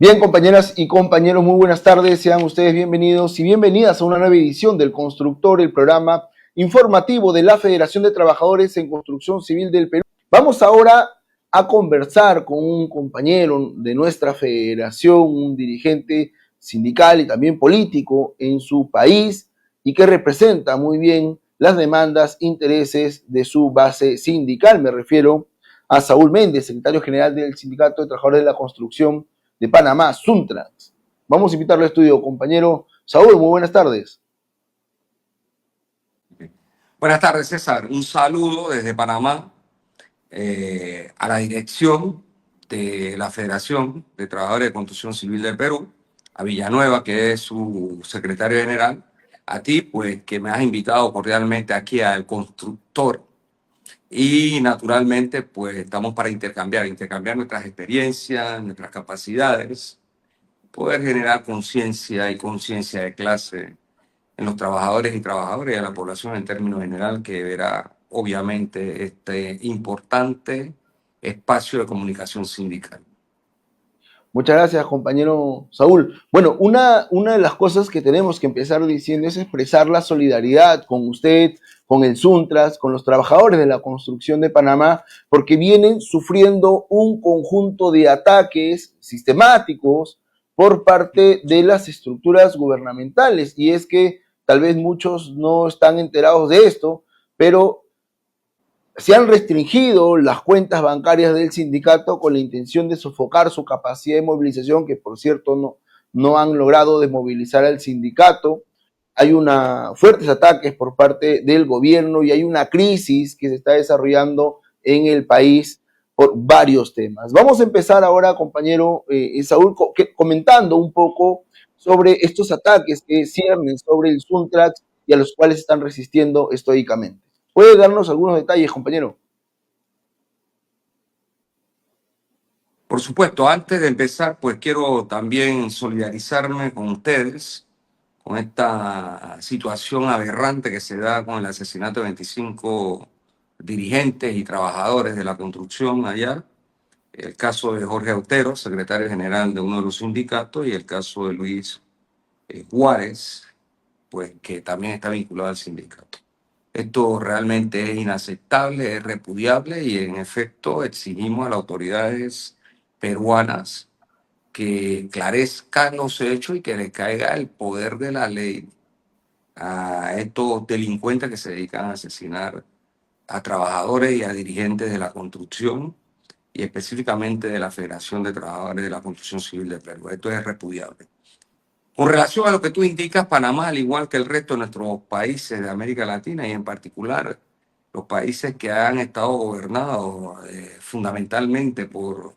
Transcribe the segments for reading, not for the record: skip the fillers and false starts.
Bien, compañeras y compañeros, muy buenas tardes. Sean ustedes bienvenidos y bienvenidas a una nueva edición del Constructor, el programa informativo de la Federación de Trabajadores en Construcción Civil del Perú. Vamos ahora a conversar con un compañero de nuestra federación, un dirigente sindical y también político en su país y que representa muy bien las demandas, intereses de su base sindical. Me refiero a Saúl Méndez, secretario general del Sindicato de Trabajadores de la Construcción de Panamá, Suntrans. Vamos a invitarlo al estudio, compañero Saúl, muy buenas tardes. Buenas tardes, César. Un saludo desde Panamá a la dirección de la Federación de Trabajadores de Construcción Civil del Perú, a Villanueva, que es su secretario general, a ti, pues, que me has invitado cordialmente aquí al Constructor. Y naturalmente, pues, estamos para intercambiar nuestras experiencias, nuestras capacidades, poder generar conciencia y conciencia de clase en los trabajadores y trabajadoras y a la población en términos general que verá obviamente este importante espacio de comunicación sindical. Muchas gracias, compañero Saúl. Bueno, una de las cosas que tenemos que empezar diciendo es expresar la solidaridad con usted, con el Suntras, con los trabajadores de la construcción de Panamá, porque vienen sufriendo un conjunto de ataques sistemáticos por parte de las estructuras gubernamentales. Y es que tal vez muchos no están enterados de esto, pero se han restringido las cuentas bancarias del sindicato con la intención de sofocar su capacidad de movilización, que por cierto no han logrado desmovilizar al sindicato. Hay fuertes ataques por parte del gobierno y hay una crisis que se está desarrollando en el país por varios temas. Vamos a empezar ahora, compañero Saúl, comentando un poco sobre estos ataques que ciernen sobre el Suntrax y a los cuales están resistiendo estoicamente. ¿Puede darnos algunos detalles, compañero? Por supuesto, antes de empezar, pues quiero también solidarizarme con ustedes, con esta situación aberrante que se da con el asesinato de 25 dirigentes y trabajadores de la construcción allá. El caso de Jorge Autero, secretario general de uno de los sindicatos, y el caso de Luis Juárez, pues que también está vinculado al sindicato. Esto realmente es inaceptable, es repudiable y en efecto exigimos a las autoridades peruanas que esclarezcan los hechos y que le caiga el poder de la ley a estos delincuentes que se dedican a asesinar a trabajadores y a dirigentes de la construcción y específicamente de la Federación de Trabajadores de la Construcción Civil de Perú. Esto es repudiable. Con relación a lo que tú indicas, Panamá, al igual que el resto de nuestros países de América Latina y en particular los países que han estado gobernados fundamentalmente por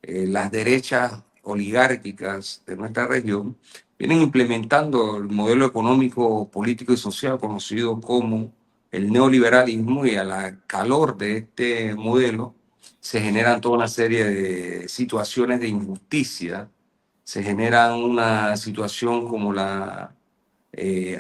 las derechas oligárquicas de nuestra región, vienen implementando el modelo económico, político y social conocido como el neoliberalismo y a la calor de este modelo se generan toda una serie de situaciones de injusticia, se genera una situación como la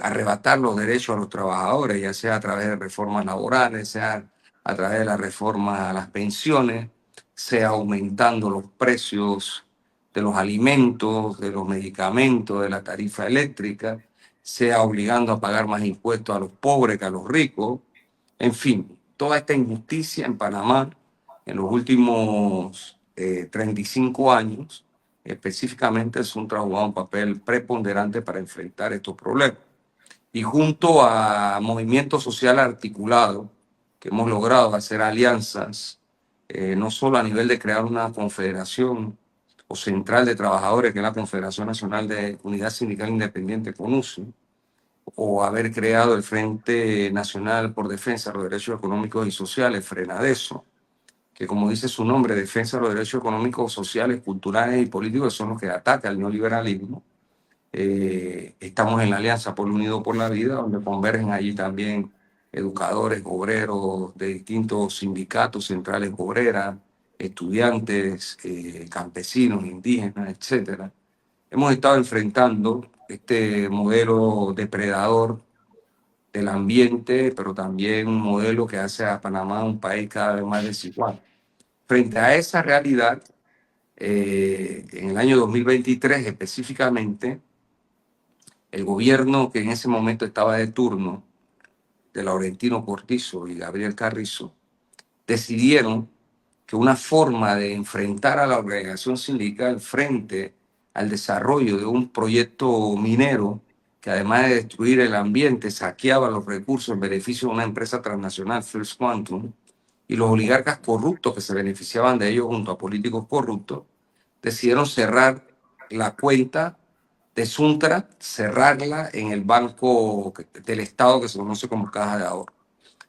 arrebatar los derechos a los trabajadores, ya sea a través de reformas laborales, sea a través de las reformas a las pensiones, sea aumentando los precios de los alimentos, de los medicamentos, de la tarifa eléctrica, sea obligando a pagar más impuestos a los pobres que a los ricos. En fin, toda esta injusticia en Panamá en los últimos 35 años específicamente es un trabajado un papel preponderante para enfrentar estos problemas. Y junto a movimientos sociales articulados, que hemos logrado hacer alianzas, no solo a nivel de crear una confederación o central de trabajadores, que es la Confederación Nacional de Unidad Sindical Independiente, CONUSI, o haber creado el Frente Nacional por Defensa de los Derechos Económicos y Sociales, FRENADESO, que como dice su nombre, defensa de los derechos económicos, sociales, culturales y políticos, son los que atacan el neoliberalismo. Estamos en la Alianza Pueblo Unido por la Vida, donde convergen allí también educadores, obreros de distintos sindicatos, centrales obreras, estudiantes, campesinos, indígenas, etcétera. Hemos estado enfrentando este modelo depredador del ambiente, pero también un modelo que hace a Panamá un país cada vez más desigual. Frente a esa realidad, en el año 2023 específicamente, el gobierno que en ese momento estaba de turno, de Laurentino Cortizo y Gabriel Carrizo, decidieron que una forma de enfrentar a la organización sindical frente al desarrollo de un proyecto minero que además de destruir el ambiente, saqueaba los recursos en beneficio de una empresa transnacional, First Quantum, y los oligarcas corruptos que se beneficiaban de ello junto a políticos corruptos, decidieron cerrar la cuenta de Suntra, cerrarla en el banco del Estado que se conoce como Caja de Ahorro.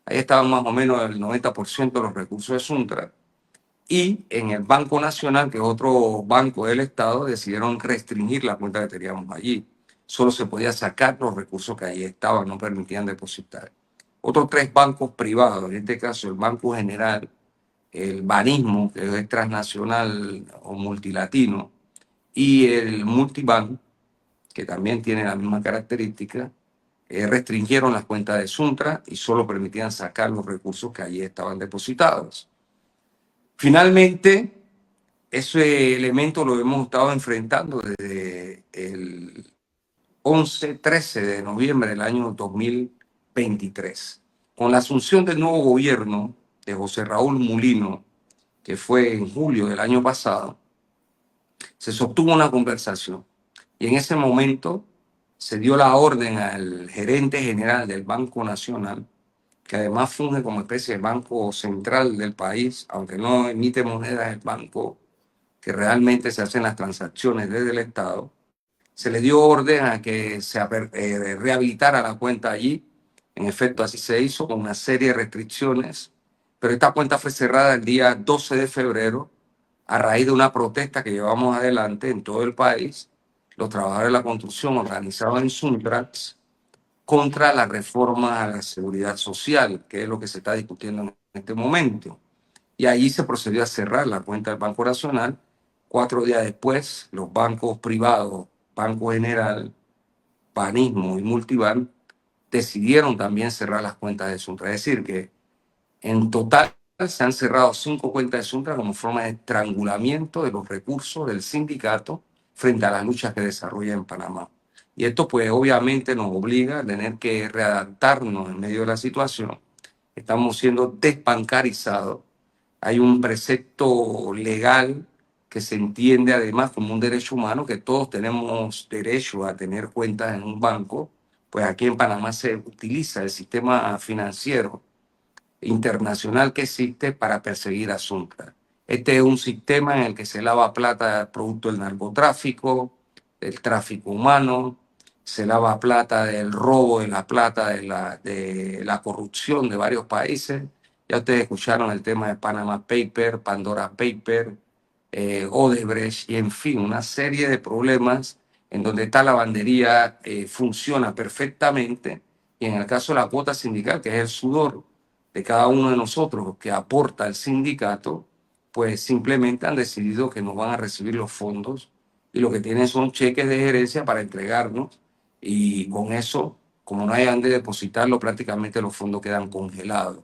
Ahí estaban más o menos el 90% de los recursos de Suntra. Y en el Banco Nacional, que es otro banco del Estado, decidieron restringir la cuenta que teníamos allí. Solo se podía sacar los recursos que ahí estaban, no permitían depositar. Otros tres bancos privados, en este caso el Banco General, el Banismo, que es transnacional o multilatino, y el Multibank, que también tiene la misma característica, restringieron las cuentas de Suntra y solo permitían sacar los recursos que allí estaban depositados. Finalmente, ese elemento lo hemos estado enfrentando desde el 11-13 de noviembre del año 2023. Con la asunción del nuevo gobierno de José Raúl Mulino, que fue en julio del año pasado, se sostuvo una conversación y en ese momento se dio la orden al gerente general del Banco Nacional, que además funge como especie de banco central del país, aunque no emite monedas, el banco que realmente se hacen las transacciones desde el Estado. Se le dio orden a que se rehabilitara la cuenta allí. En efecto, así se hizo con una serie de restricciones, pero esta cuenta fue cerrada el día 12 de febrero a raíz de una protesta que llevamos adelante en todo el país, los trabajadores de la construcción organizados en Suntrax, contra la reforma a la seguridad social, que es lo que se está discutiendo en este momento. Y allí se procedió a cerrar la cuenta del Banco Nacional. 4 días después, los bancos privados, Banco General, Banismo y Multibank, decidieron también cerrar las cuentas de Suntra. Es decir, que en total se han cerrado 5 cuentas de Suntra como forma de estrangulamiento de los recursos del sindicato frente a las luchas que desarrolla en Panamá. Y esto pues obviamente nos obliga a tener que readaptarnos en medio de la situación. Estamos siendo desbancarizados. Hay un precepto legal que se entiende además como un derecho humano, que todos tenemos derecho a tener cuentas en un banco. Pues aquí en Panamá se utiliza el sistema financiero internacional que existe para perseguir a Suntra. Este es un sistema en el que se lava plata producto del narcotráfico, del tráfico humano, se lava plata del robo de la plata de la corrupción de varios países. Ya ustedes escucharon el tema de Panama Paper, Pandora Paper, Odebrecht y en fin, una serie de problemas en donde esta lavandería funciona perfectamente y en el caso de la cuota sindical, que es el sudor de cada uno de nosotros que aporta al sindicato, pues simplemente han decidido que no van a recibir los fondos y lo que tienen son cheques de gerencia para entregarnos y con eso, como no hayan de depositarlo, prácticamente los fondos quedan congelados.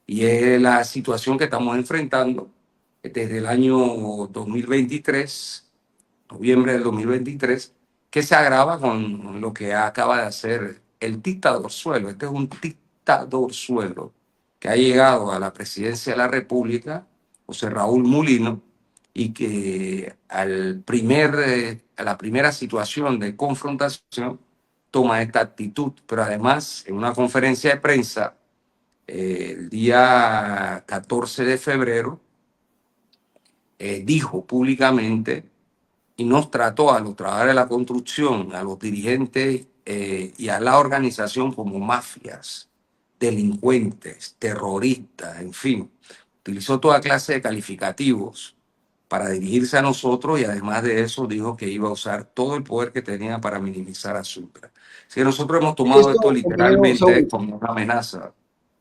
Y es la situación que estamos enfrentando desde el año 2023, noviembre del 2023, que se agrava con lo que acaba de hacer el dictador suelo. Este es un dictador suelo que ha llegado a la presidencia de la República, José Raúl Mulino, y que a la primera situación de confrontación toma esta actitud. Pero además, en una conferencia de prensa, el día 14 de febrero, dijo públicamente y nos trató a los trabajadores de la construcción, a los dirigentes y a la organización como mafias, delincuentes, terroristas, en fin. Utilizó toda clase de calificativos para dirigirse a nosotros y además de eso dijo que iba a usar todo el poder que tenía para minimizar a Sucre. Así que nosotros hemos tomado Esto, esto compañero literalmente Saúl, como una amenaza.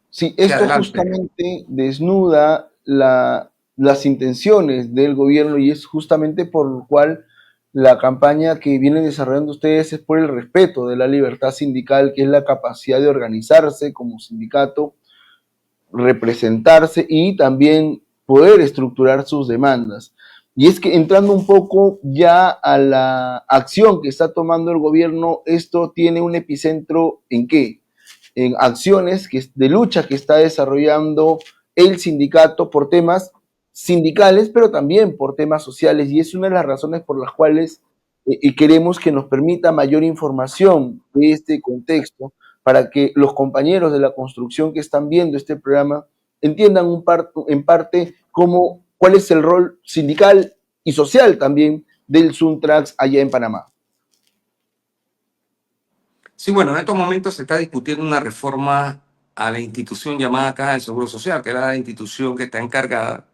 sí, Sí, esto adelante. justamente desnuda las intenciones del gobierno y es justamente por lo cual la campaña que vienen desarrollando ustedes es por el respeto de la libertad sindical, que es la capacidad de organizarse como sindicato, representarse y también poder estructurar sus demandas. Y es que entrando un poco ya a la acción que está tomando el gobierno, esto tiene un epicentro ¿en qué? En acciones de lucha que está desarrollando el sindicato por temas sindicales, pero también por temas sociales. Y es una de las razones por las cuales queremos que nos permita mayor información de este contexto para que los compañeros de la construcción que están viendo este programa entiendan en parte cómo, cuál es el rol sindical y social también del Suntrax allá en Panamá. Sí, bueno, en estos momentos se está discutiendo una reforma a la institución llamada Caja del Seguro Social, que es la institución que está encargada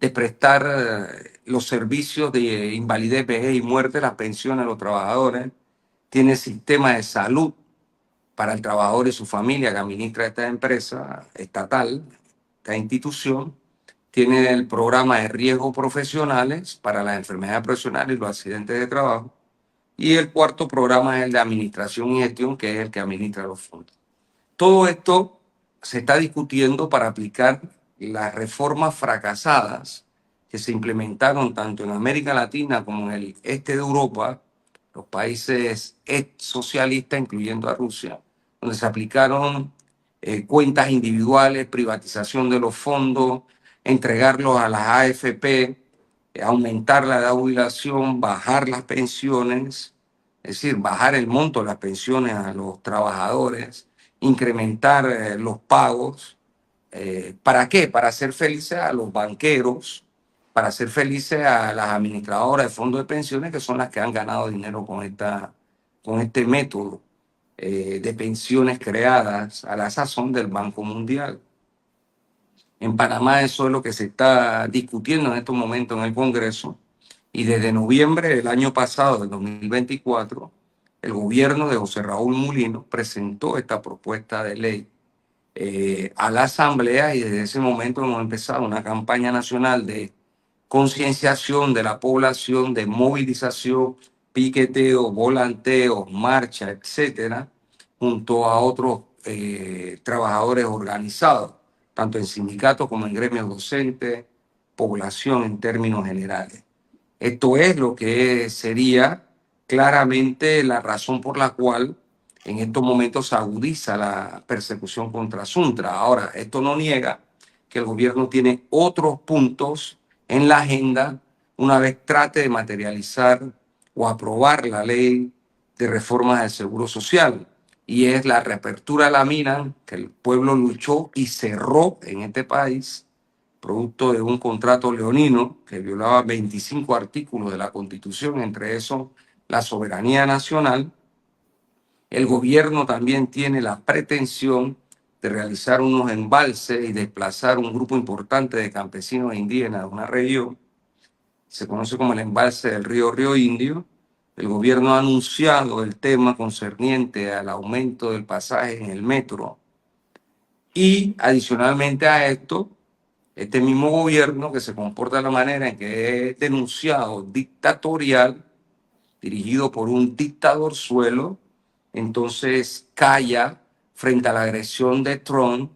de prestar los servicios de invalidez, vejez y muerte, las pensiones a los trabajadores. Tiene sistema de salud para el trabajador y su familia que administra esta empresa estatal, esta institución. Tiene el programa de riesgos profesionales para las enfermedades profesionales y los accidentes de trabajo. Y el cuarto programa es el de administración y gestión, que es el que administra los fondos. Todo esto se está discutiendo para aplicar las reformas fracasadas que se implementaron tanto en América Latina como en el este de Europa, los países ex socialistas, incluyendo a Rusia, donde se aplicaron cuentas individuales, privatización de los fondos, entregarlos a las AFP, aumentar la edad de jubilación, bajar las pensiones, es decir, bajar el monto de las pensiones a los trabajadores, incrementar los pagos. ¿Para qué? Para hacer felices a los banqueros, para hacer felices a las administradoras de fondos de pensiones, que son las que han ganado dinero con este método de pensiones creadas a la sazón del Banco Mundial. En Panamá eso es lo que se está discutiendo en estos momentos en el Congreso. Y desde noviembre del año pasado, del 2024, el gobierno de José Raúl Mulino presentó esta propuesta de ley a la Asamblea, y desde ese momento hemos empezado una campaña nacional de concienciación de la población, de movilización, piqueteo, volanteo, marcha, etcétera, junto a otros trabajadores organizados, tanto en sindicatos como en gremios docentes, población en términos generales. Esto es lo que sería claramente la razón por la cual en estos momentos se agudiza la persecución contra Suntra. Ahora, esto no niega que el gobierno tiene otros puntos en la agenda una vez trate de materializar o aprobar la ley de reformas del Seguro Social. Y es la reapertura de la mina que el pueblo luchó y cerró en este país, producto de un contrato leonino que violaba 25 artículos de la Constitución, entre esos la soberanía nacional. El gobierno también tiene la pretensión de realizar unos embalses y desplazar un grupo importante de campesinos e indígenas de una región. Se conoce como el embalse del Río Indio. El gobierno ha anunciado el tema concerniente al aumento del pasaje en el metro. Y adicionalmente a esto, este mismo gobierno que se comporta de la manera en que es denunciado dictatorial, dirigido por un dictador suelo, entonces calla frente a la agresión de Trump,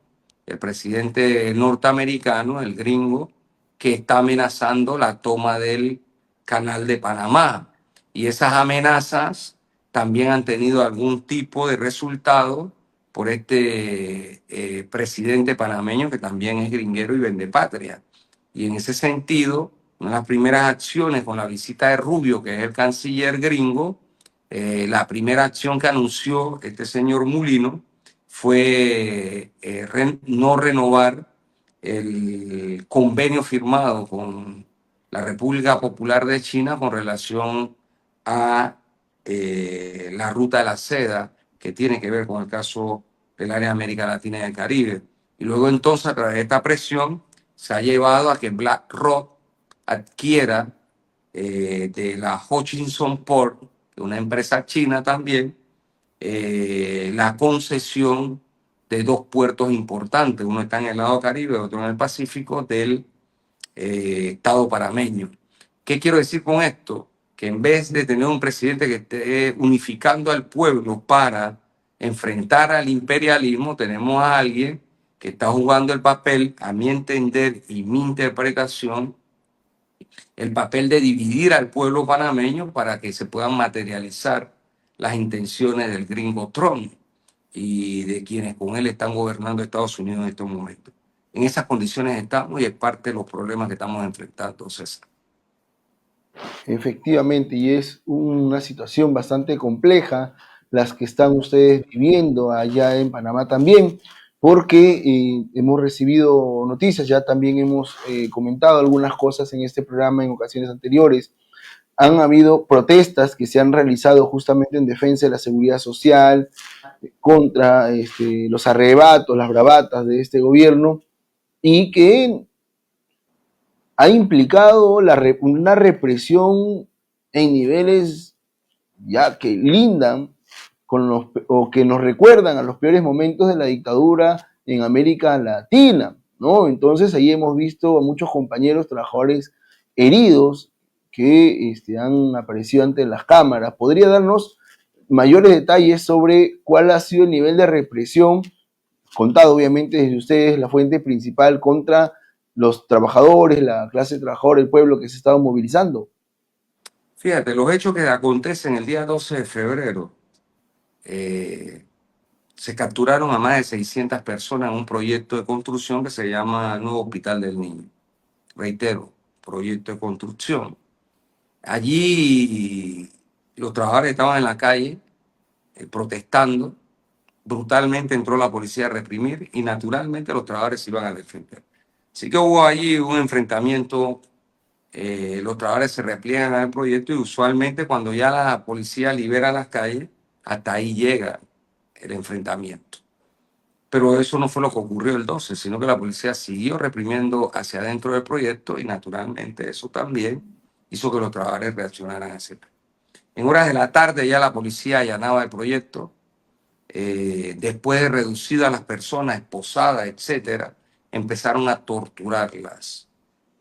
el presidente norteamericano, el gringo, que está amenazando la toma del canal de Panamá. Y esas amenazas también han tenido algún tipo de resultado por este presidente panameño que también es gringuero y vende patria. Y en ese sentido, una de las primeras acciones con la visita de Rubio, que es el canciller gringo, la primera acción que anunció este señor Mulino fue no renovar el convenio firmado con la República Popular de China con relación a la ruta de la seda, que tiene que ver con el caso del área de América Latina y el Caribe. Y luego entonces, a través de esta presión, se ha llevado a que BlackRock adquiera de la Hutchinson Port, una empresa china también, la concesión de dos puertos importantes. Uno está en el lado Caribe, otro en el Pacífico, del Estado panameño. ¿Qué quiero decir con esto? Que en vez de tener un presidente que esté unificando al pueblo para enfrentar al imperialismo, tenemos a alguien que está jugando el papel, a mi entender y mi interpretación, el papel de dividir al pueblo panameño para que se puedan materializar las intenciones del gringo Trump y de quienes con él están gobernando Estados Unidos en estos momentos. En esas condiciones estamos y es parte de los problemas que estamos enfrentando, César. Efectivamente, y es una situación bastante compleja las que están ustedes viviendo allá en Panamá también, porque hemos recibido noticias, ya también hemos comentado algunas cosas en este programa en ocasiones anteriores. Han habido protestas que se han realizado justamente en defensa de la seguridad social, contra los arrebatos, las bravatas de este gobierno, y que ha implicado una represión en niveles ya que lindan o que nos recuerdan a los peores momentos de la dictadura en América Latina, ¿no? Entonces ahí hemos visto a muchos compañeros trabajadores heridos que han aparecido ante las cámaras. ¿Podría darnos mayores detalles sobre cuál ha sido el nivel de represión, contado obviamente desde ustedes, la fuente principal, contra los trabajadores, la clase trabajadora, el pueblo que se estaba movilizando? Fíjate, los hechos que acontecen el día 12 de febrero, se capturaron a más de 600 personas en un proyecto de construcción que se llama Nuevo Hospital del Niño. Reitero, proyecto de construcción. Allí los trabajadores estaban en la calle protestando. Brutalmente entró la policía a reprimir y naturalmente los trabajadores se iban a defender. Así que hubo allí un enfrentamiento. Los trabajadores se repliegan al proyecto y usualmente cuando ya la policía libera las calles, hasta ahí llega el enfrentamiento. Pero eso no fue lo que ocurrió el 12, sino que la policía siguió reprimiendo hacia adentro del proyecto y naturalmente eso también hizo que los trabajadores reaccionaran así. En horas de la tarde ya la policía allanaba el proyecto, después de reducir a las personas, esposadas, etcétera, empezaron a torturarlas.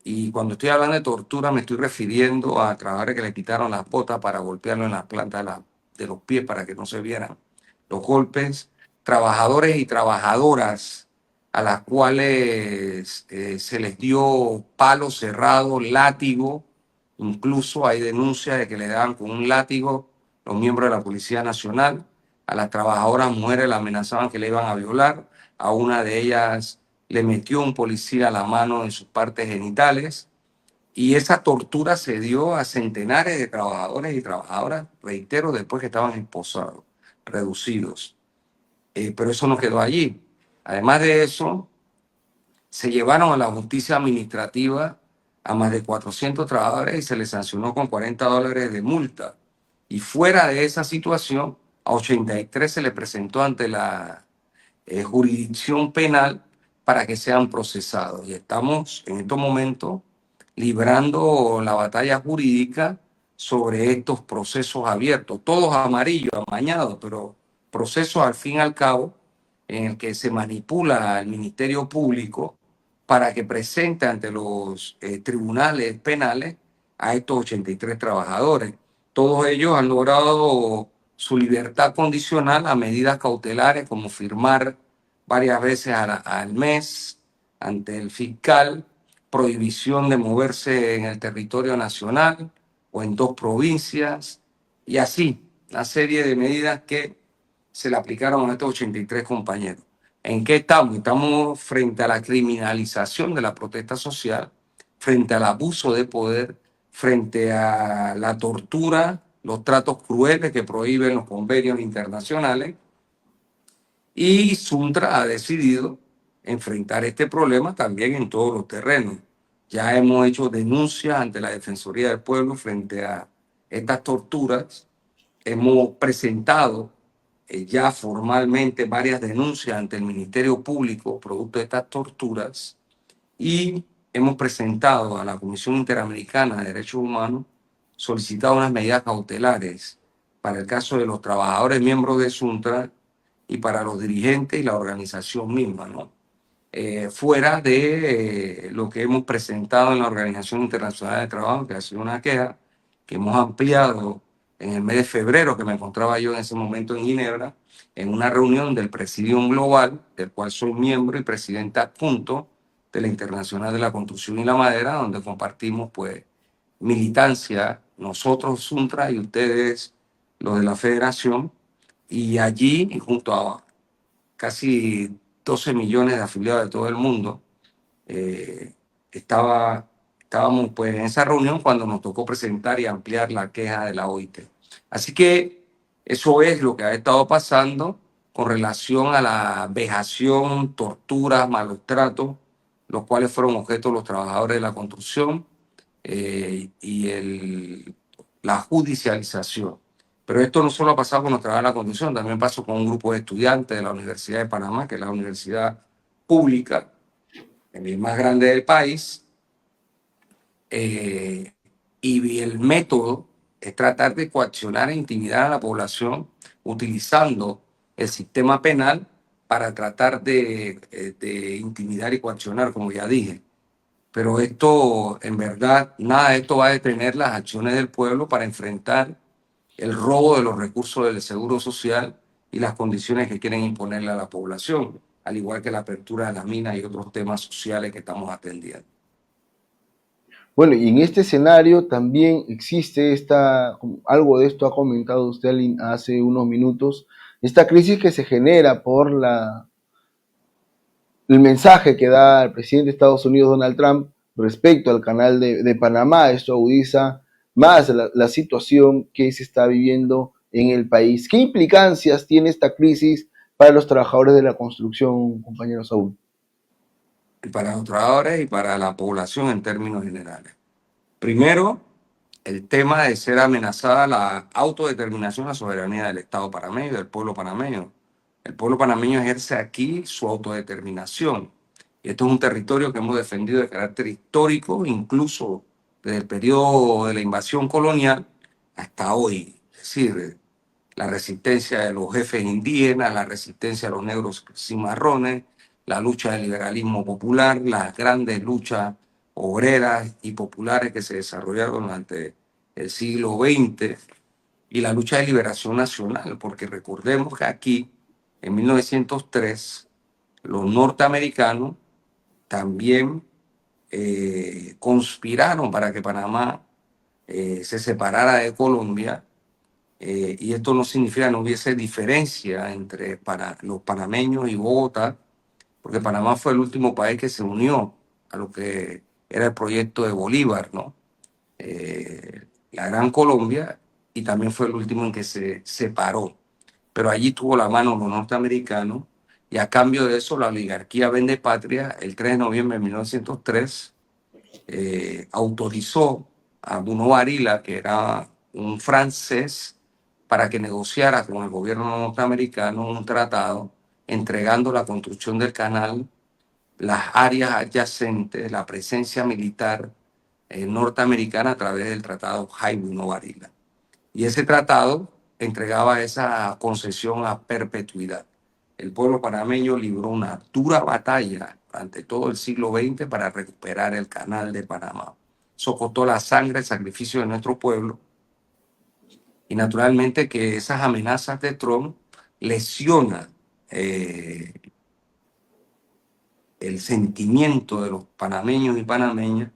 Y cuando estoy hablando de tortura me estoy refiriendo a trabajadores que le quitaron las botas para golpearlo en la planta de los pies para que no se vieran los golpes, trabajadores y trabajadoras a las cuales se les dio palo cerrado, látigo, incluso hay denuncias de que le daban con un látigo los miembros de la Policía Nacional, a las trabajadoras mujeres la amenazaban que le iban a violar, a una de ellas le metió un policía la mano en sus partes genitales y esa tortura se dio a centenares de trabajadores y trabajadoras, reitero, después que estaban esposados, reducidos. Pero eso no quedó allí. Además de eso, se llevaron a la justicia administrativa a más de 400 trabajadores y se les sancionó con $40 de multa. Y fuera de esa situación, a 83 se le presentó ante la jurisdicción penal para que sean procesados. Y estamos en estos momentos librando la batalla jurídica sobre estos procesos abiertos, todos amarillos, amañados, pero procesos al fin y al cabo en el que se manipula al Ministerio Público para que presente ante los tribunales penales a estos 83 trabajadores. Todos ellos han logrado su libertad condicional a medidas cautelares como firmar varias veces al mes ante el fiscal, prohibición de moverse en el territorio nacional o en dos provincias, y así, una serie de medidas que se le aplicaron a estos 83 compañeros. ¿En qué estamos? Estamos frente a la criminalización de la protesta social, frente al abuso de poder, frente a la tortura, los tratos crueles que prohíben los convenios internacionales. Y Suntra ha decidido enfrentar este problema también en todos los terrenos. Ya hemos hecho denuncias ante la Defensoría del Pueblo frente a estas torturas. Hemos presentado ya formalmente varias denuncias ante el Ministerio Público producto de estas torturas y hemos presentado a la Comisión Interamericana de Derechos Humanos solicitado unas medidas cautelares para el caso de los trabajadores miembros de Suntra y para los dirigentes y la organización misma, ¿no? Fuera de lo que hemos presentado en la Organización Internacional de Trabajo, que ha sido una queja que hemos ampliado en el mes de febrero, que me encontraba yo en ese momento en Ginebra, en una reunión del Presidium Global, del cual soy miembro y presidente adjunto de la Internacional de la Construcción y la Madera, donde compartimos pues militancia, nosotros Suntra y ustedes los de la federación, y allí junto a casi 12 millones de afiliados de todo el mundo, eh, estábamos pues en esa reunión cuando nos tocó presentar y ampliar la queja de la OIT. Así que eso es lo que ha estado pasando con relación a la vejación, tortura, malos tratos, los cuales fueron objeto de los trabajadores de la construcción y la judicialización. Pero esto no solo ha pasado con los trabajadores de la construcción, también pasó con un grupo de estudiantes de la Universidad de Panamá, que es la universidad pública, el más grande del país, y el método es tratar de coaccionar e intimidar a la población utilizando el sistema penal para tratar de intimidar y coaccionar, como ya dije. Pero esto, en verdad, nada de esto va a detener las acciones del pueblo para enfrentar el robo de los recursos del seguro social y las condiciones que quieren imponerle a la población, al igual que la apertura de las minas y otros temas sociales que estamos atendiendo. Bueno, y en este escenario también existe algo de esto ha comentado usted hace unos minutos, esta crisis que se genera por el mensaje que da el presidente de Estados Unidos, Donald Trump, respecto al canal de Panamá. Esto agudiza más la situación que se está viviendo en el país. ¿Qué implicancias tiene esta crisis para los trabajadores de la construcción, compañero Saúl? Y para los trabajadores y para la población en términos generales. Primero, el tema de ser amenazada la autodeterminación, la soberanía del Estado panameño, del pueblo panameño. El pueblo panameño ejerce aquí su autodeterminación. Y esto es un territorio que hemos defendido de carácter histórico, incluso desde el periodo de la invasión colonial hasta hoy. Es decir, la resistencia de los jefes indígenas, la resistencia de los negros cimarrones, la lucha del liberalismo popular, las grandes luchas obreras y populares que se desarrollaron durante el siglo XX y la lucha de liberación nacional, porque recordemos que aquí, en 1903, los norteamericanos también conspiraron para que Panamá se separara de Colombia, y esto no significa que no hubiese diferencia entre los panameños y Bogotá, porque Panamá fue el último país que se unió a lo que era el proyecto de Bolívar, ¿no? La Gran Colombia, y también fue el último en que se separó. Pero allí tuvo la mano los norteamericanos, y a cambio de eso la oligarquía vende patria el 3 de noviembre de 1903 autorizó a Bruno Varila, que era un francés, para que negociara con el gobierno norteamericano un tratado entregando la construcción del canal, las áreas adyacentes, la presencia militar norteamericana a través del tratado Jaime Varila. Y ese tratado entregaba esa concesión a perpetuidad. El pueblo panameño libró una dura batalla durante todo el siglo XX para recuperar el canal de Panamá. Eso costó la sangre, el sacrificio de nuestro pueblo, y naturalmente que esas amenazas de Trump lesionan el sentimiento de los panameños y panameñas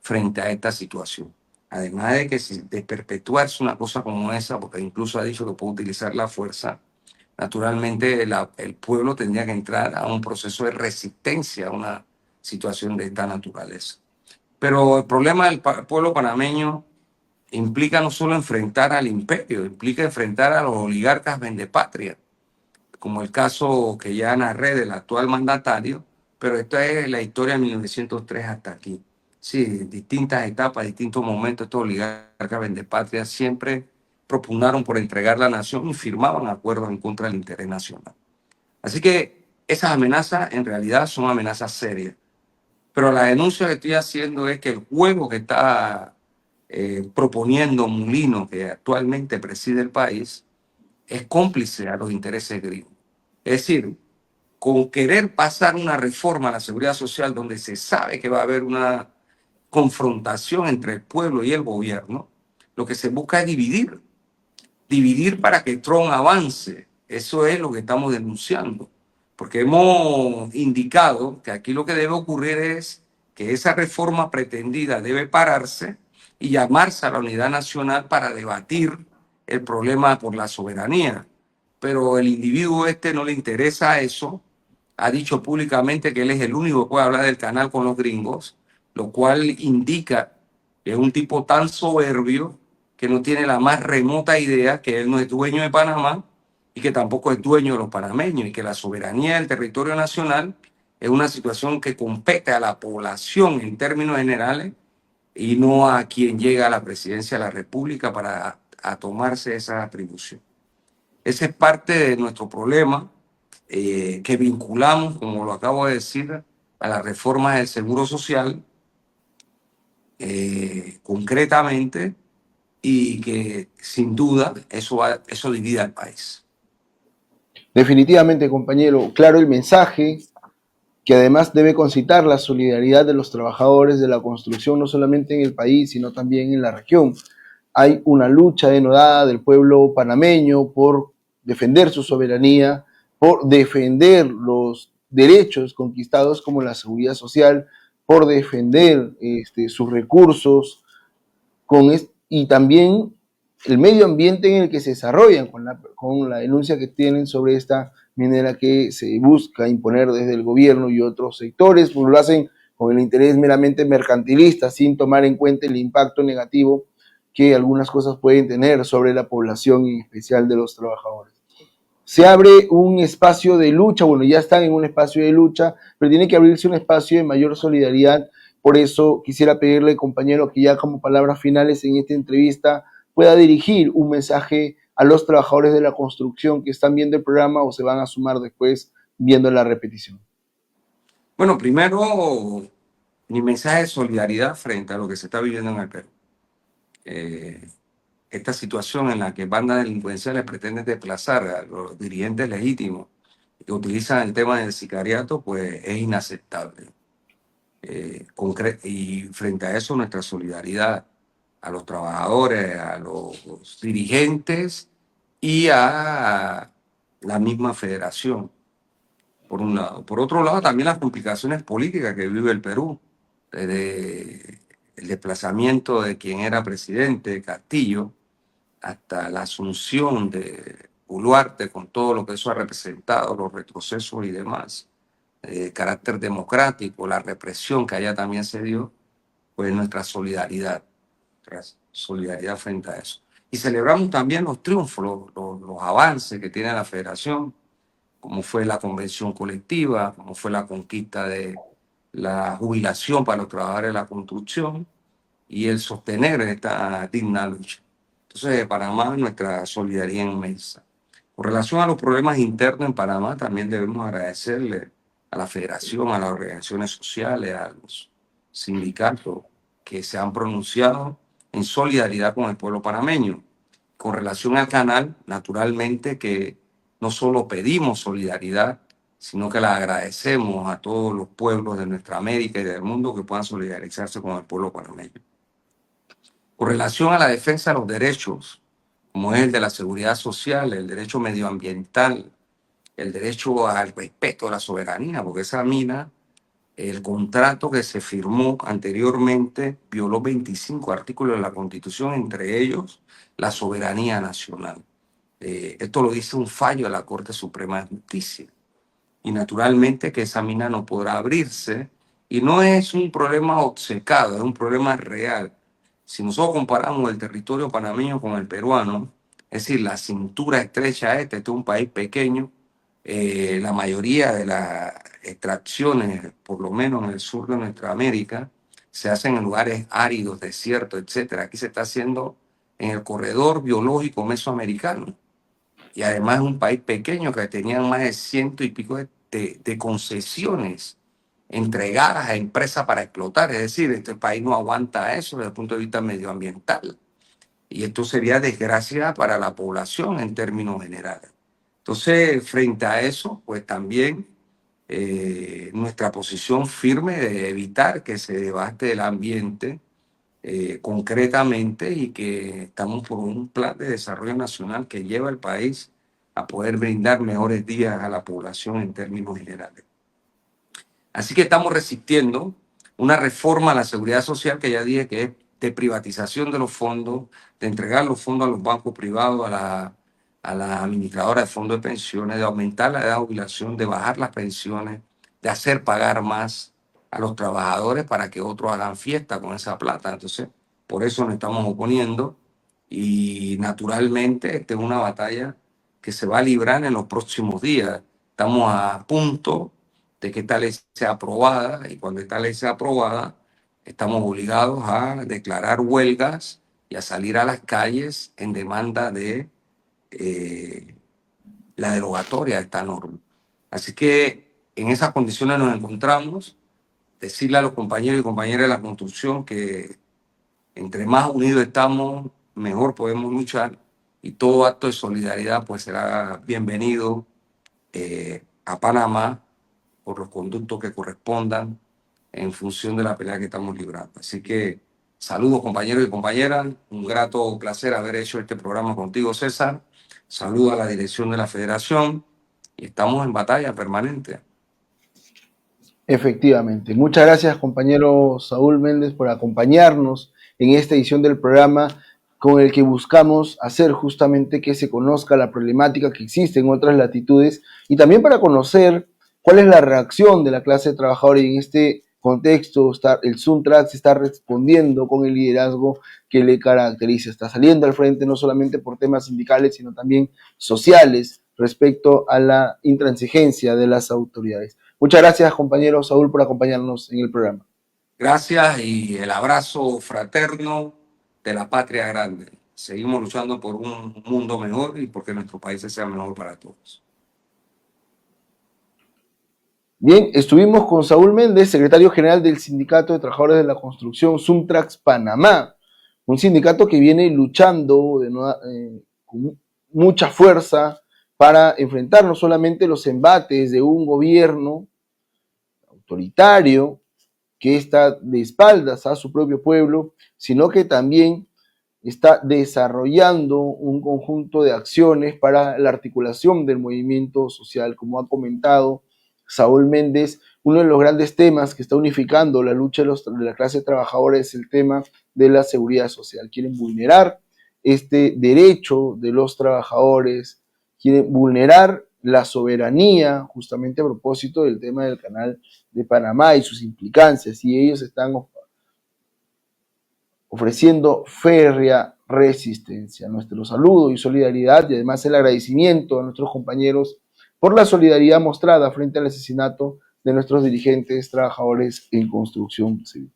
frente a esta situación. Además de que de perpetuarse una cosa como esa, porque incluso ha dicho que puede utilizar la fuerza, naturalmente el pueblo tendría que entrar a un proceso de resistencia a una situación de esta naturaleza. Pero el problema del pueblo panameño implica no solo enfrentar al imperio, implica enfrentar a los oligarcas vendepatria, como el caso que ya narré del actual mandatario, pero esta es la historia de 1903 hasta aquí. Sí, distintas etapas, distintos momentos, estos oligarcas vendepatria siempre propugnaron por entregar la nación y firmaban acuerdos en contra del interés nacional. Así que esas amenazas en realidad son amenazas serias. Pero la denuncia que estoy haciendo es que el juego que está proponiendo Mulino, que actualmente preside el país, es cómplice a los intereses gringos. Es decir, con querer pasar una reforma a la seguridad social donde se sabe que va a haber una confrontación entre el pueblo y el gobierno, lo que se busca es dividir para que Trump avance. Eso es lo que estamos denunciando, porque hemos indicado que aquí lo que debe ocurrir es que esa reforma pretendida debe pararse y llamarse a la unidad nacional para debatir el problema por la soberanía. Pero el individuo este no le interesa eso. Ha dicho públicamente que él es el único que puede hablar del canal con los gringos, lo cual indica que es un tipo tan soberbio que no tiene la más remota idea que él no es dueño de Panamá y que tampoco es dueño de los panameños, y que la soberanía del territorio nacional es una situación que compete a la población en términos generales y no a quien llega a la presidencia de la República para a tomarse esa atribución. Ese es parte de nuestro problema, que vinculamos, como lo acabo de decir, a la reforma del Seguro Social, concretamente, y que sin duda eso divide al país. Definitivamente, compañero, claro el mensaje, que además debe concitar la solidaridad de los trabajadores de la construcción, no solamente en el país, sino también en la región. Hay una lucha denodada del pueblo panameño por defender su soberanía, por defender los derechos conquistados como la seguridad social, por defender sus recursos y también el medio ambiente en el que se desarrollan con la denuncia que tienen sobre esta minera que se busca imponer desde el gobierno y otros sectores, pues lo hacen con el interés meramente mercantilista, sin tomar en cuenta el impacto negativo que algunas cosas pueden tener sobre la población, y en especial de los trabajadores. Se abre un espacio de lucha, bueno, ya están en un espacio de lucha, pero tiene que abrirse un espacio de mayor solidaridad. Por eso quisiera pedirle, compañero, que ya como palabras finales en esta entrevista pueda dirigir un mensaje a los trabajadores de la construcción que están viendo el programa o se van a sumar después viendo la repetición. Bueno, primero, mi mensaje de solidaridad frente a lo que se está viviendo en el Perú. Esta situación en la que bandas delincuenciales pretenden desplazar a los dirigentes legítimos que utilizan el tema del sicariato, pues es inaceptable. Y frente a eso, nuestra solidaridad a los trabajadores, a los dirigentes y a la misma federación, por un lado. Por otro lado, también las complicaciones políticas que vive el Perú, desde el desplazamiento de quien era presidente, Castillo, hasta la asunción de Boluarte, con todo lo que eso ha representado, los retrocesos y demás, carácter democrático, la represión que allá también se dio, pues nuestra solidaridad frente a eso. Y celebramos también los triunfos, los avances que tiene la federación, como fue la convención colectiva, como fue la conquista de la jubilación para los trabajadores de la construcción y el sostener esta digna lucha. Entonces, de Panamá, nuestra solidaridad inmensa. Con relación a los problemas internos en Panamá, también debemos agradecerle a la federación, a las organizaciones sociales, a los sindicatos que se han pronunciado en solidaridad con el pueblo panameño. Con relación al canal, naturalmente que no solo pedimos solidaridad, sino que la agradecemos a todos los pueblos de nuestra América y del mundo que puedan solidarizarse con el pueblo panameño. Con relación a la defensa de los derechos, como es el de la seguridad social, el derecho medioambiental, el derecho al respeto de la soberanía, porque esa mina, el contrato que se firmó anteriormente violó 25 artículos de la Constitución, entre ellos la soberanía nacional. Esto lo dice un fallo de la Corte Suprema de Justicia. Y naturalmente que esa mina no podrá abrirse, y no es un problema obcecado, es un problema real. Si nosotros comparamos el territorio panameño con el peruano, es decir, la cintura estrecha este es un país pequeño, la mayoría de las extracciones, por lo menos en el sur de nuestra América, se hacen en lugares áridos, desiertos, etcétera. Aquí se está haciendo en el corredor biológico mesoamericano. Y además es un país pequeño que tenían más de ciento y pico de concesiones entregadas a empresas para explotar. Es decir, este país no aguanta eso desde el punto de vista medioambiental. Y esto sería desgracia para la población en términos generales. Entonces, frente a eso, pues también nuestra posición firme de evitar que se devaste el ambiente concretamente, y que estamos por un plan de desarrollo nacional que lleva al país a poder brindar mejores días a la población en términos generales. Así que estamos resistiendo una reforma a la seguridad social que ya dije que es de privatización de los fondos, de entregar los fondos a los bancos privados, a la administradora de fondos de pensiones, de aumentar la edad de jubilación, de bajar las pensiones, de hacer pagar más a los trabajadores para que otros hagan fiesta con esa plata. Entonces, por eso nos estamos oponiendo y naturalmente esta es una batalla que se va a librar en los próximos días. Estamos a punto de que esta ley sea aprobada y cuando esta ley sea aprobada estamos obligados a declarar huelgas y a salir a las calles en demanda de la derogatoria de esta norma. Así que en esas condiciones nos encontramos. Decirle a los compañeros y compañeras de la construcción que entre más unidos estamos, mejor podemos luchar y todo acto de solidaridad pues será bienvenido a Panamá por los conductos que correspondan en función de la pelea que estamos librando. Así que saludos compañeros y compañeras, un grato placer haber hecho este programa contigo, César. Saludo a la dirección de la federación y estamos en batalla permanente. Efectivamente. Muchas gracias, compañero Saúl Méndez, por acompañarnos en esta edición del programa con el que buscamos hacer justamente que se conozca la problemática que existe en otras latitudes y también para conocer cuál es la reacción de la clase trabajadora y en este contexto el Suntrax está respondiendo con el liderazgo que le caracteriza. Está saliendo al frente no solamente por temas sindicales, sino también sociales respecto a la intransigencia de las autoridades. Muchas gracias, compañero Saúl, por acompañarnos en el programa. Gracias y el abrazo fraterno de la patria grande. Seguimos luchando por un mundo mejor y porque nuestro país sea mejor para todos. Bien, estuvimos con Saúl Méndez, secretario general del Sindicato de Trabajadores de la Construcción, Suntrax Panamá, un sindicato que viene luchando con mucha fuerza para enfrentar no solamente los embates de un gobierno autoritario que está de espaldas a su propio pueblo, sino que también está desarrollando un conjunto de acciones para la articulación del movimiento social. Como ha comentado Saúl Méndez, uno de los grandes temas que está unificando la lucha de la clase trabajadora es el tema de la seguridad social. Quieren vulnerar este derecho de los trabajadores, quieren vulnerar la soberanía, justamente a propósito del tema del Canal de Panamá y sus implicancias, y ellos están ofreciendo férrea resistencia. Nuestro saludo y solidaridad y además el agradecimiento a nuestros compañeros por la solidaridad mostrada frente al asesinato de nuestros dirigentes trabajadores en construcción civil.